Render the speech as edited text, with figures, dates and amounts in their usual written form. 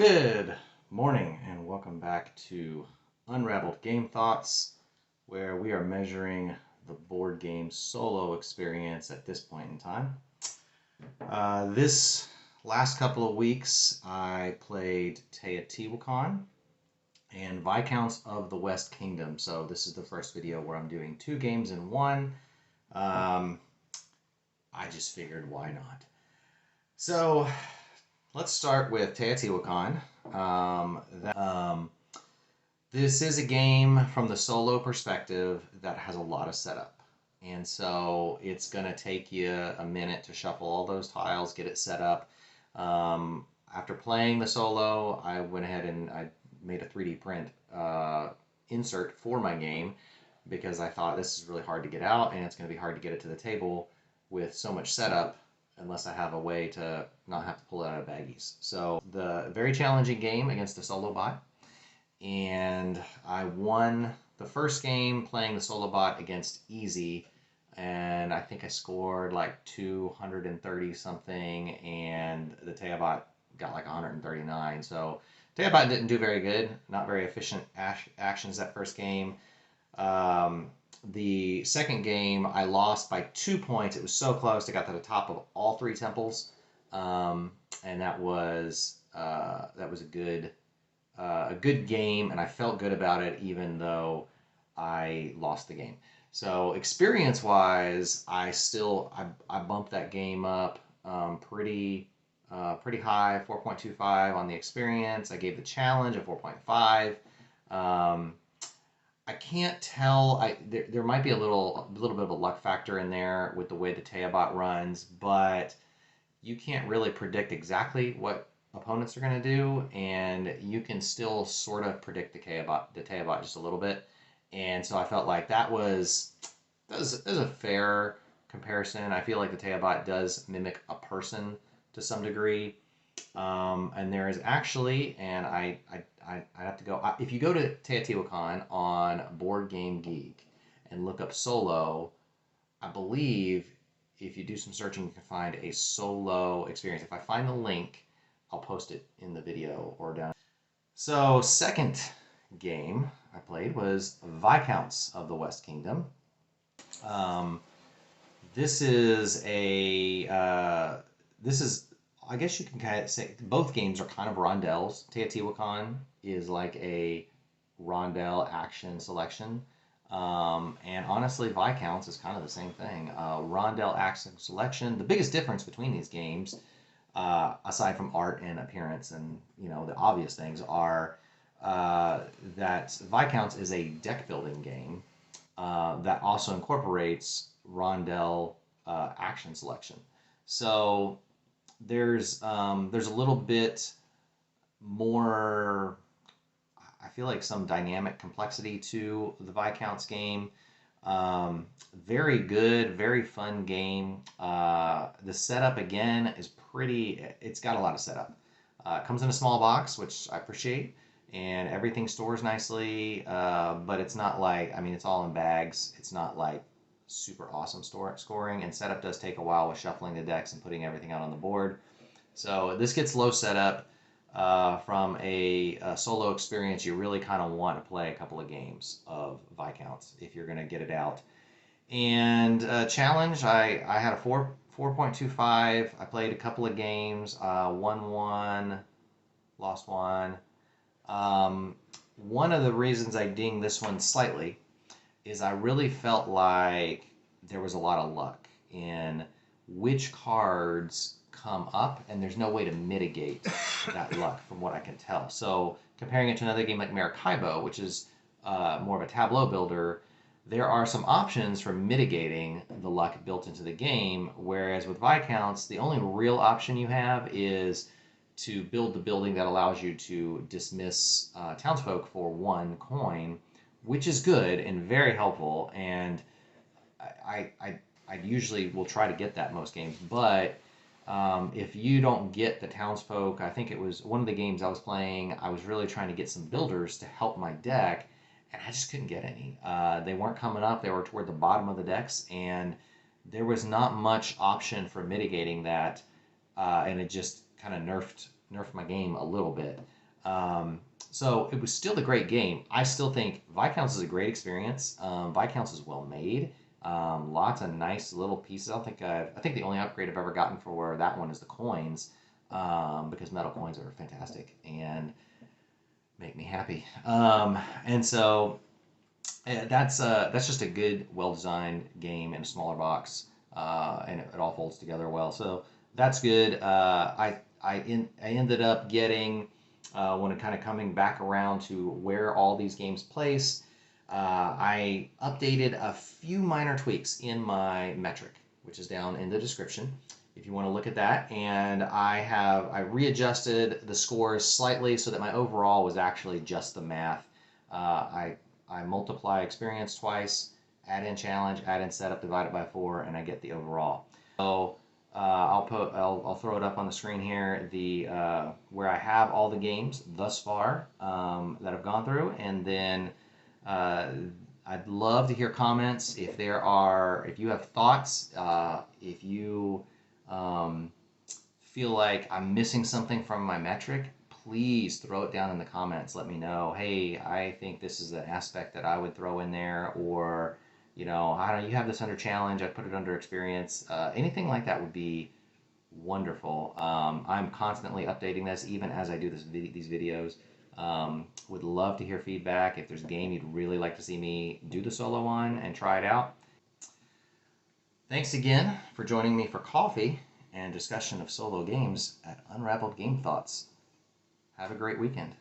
Good morning and welcome back to Unraveled Game Thoughts, where we are measuring the board game solo experience at this point in time. This last couple of weeks, I played Teotihuacan and Viscounts of the West Kingdom. So this is the first video where I'm doing two games in one. I just figured, why not? So let's start with Teotihuacan. This is a game from the solo perspective that has a lot of setup. And so it's going to take you a minute to shuffle all those tiles, get it set up. After playing the solo, I went ahead and I made a 3D print insert for my game because I thought this is really hard to get out and it's going to be hard to get it to the table with so much setup unless I have a way to not have to pull it out of baggies. So the very challenging game against a solo bot. And I won the first game playing the solo bot against Easy, and I think I scored like 230 something, and the Teobot got like 139. So Teobot didn't do very good, not very efficient actions that first game. The second game I lost by 2 points. It was so close. I got to the top of all three temples, and that was a good game, and I felt good about it even though I lost the game. So experience-wise, I bumped that game up pretty high, 4.25 on the experience. I gave the challenge a 4.5. I can't tell. There might be a little bit of a luck factor in there with the way the Teobot runs, but you can't really predict exactly what opponents are going to do, and you can still sort of predict the Teobot just a little bit. And so I felt like that was a fair comparison. I feel like the Teobot does mimic a person to some degree. And there is actually, and I have to go, if you go to Teotihuacan on Boardgame Geek and look up solo, I believe if you do some searching, you can find a solo experience. If I find the link, I'll post it in the video or down. So second game I played was Viscounts of the West Kingdom. This is I guess you can kind of say both games are kind of rondels. Teotihuacan is like a rondel action selection. And honestly, Viscounts is kind of the same thing. Rondel action selection. The biggest difference between these games, aside from art and appearance and the obvious things, are that Viscounts is a deck building game that also incorporates rondel action selection. So there's a little bit more, I feel like, some dynamic complexity to the Viscounts game. Very good, very fun game. The setup, again, is it's got a lot of setup. It comes in a small box, which I appreciate, and everything stores nicely, but it's not like, it's all in bags. It's not like super awesome scoring, and setup does take a while with shuffling the decks and putting everything out on the board. So this gets low setup. From a solo experience, you really kind of want to play a couple of games of Viscounts if you're going to get it out. And challenge, I had a 4.25. I played a couple of games, won one, lost one. One of the reasons I ding this one slightly is I really felt like there was a lot of luck in which cards come up, and there's no way to mitigate that luck from what I can tell. So comparing it to another game like Maracaibo, which is more of a tableau builder, there are some options for mitigating the luck built into the game, whereas with Viscounts, the only real option you have is to build the building that allows you to dismiss townsfolk for 1 coin, which is good and very helpful, and I usually will try to get that most games, but if you don't get the townsfolk, I think it was one of the games I was playing, I was really trying to get some builders to help my deck, and I just couldn't get any. They weren't coming up, they were toward the bottom of the decks, and there was not much option for mitigating that, and it just kind of nerfed my game a little bit. So it was still a great game. I still think Viscounts is a great experience. Viscounts is well made. Lots of nice little pieces. I think the only upgrade I've ever gotten for that one is the coins, because metal coins are fantastic and make me happy. And so that's just a good, well-designed game in a smaller box, and it all folds together well. So that's good. I ended up getting, when it kind of coming back around to where all these games place, I updated a few minor tweaks in my metric, which is down in the description if you want to look at that. And I readjusted the scores slightly so that my overall was actually just the math. I multiply experience twice, add in challenge, add in setup, divide it by 4, and I get the overall. So I'll throw it up on the screen here, the where I have all the games thus far that I've gone through, and then I'd love to hear comments if you have thoughts, if you feel like I'm missing something from my metric. Please throw it down in the comments. Let me know, hey, I think this is an aspect that I would throw in there, or, you know, I don't know, you have this under challenge, I put it under experience. Anything like that would be wonderful. I'm constantly updating this, even as I do these videos. Would love to hear feedback. If there's a game you'd really like to see me do the solo on and try it out. Thanks again for joining me for coffee and discussion of solo games at Unraveled Game Thoughts. Have a great weekend.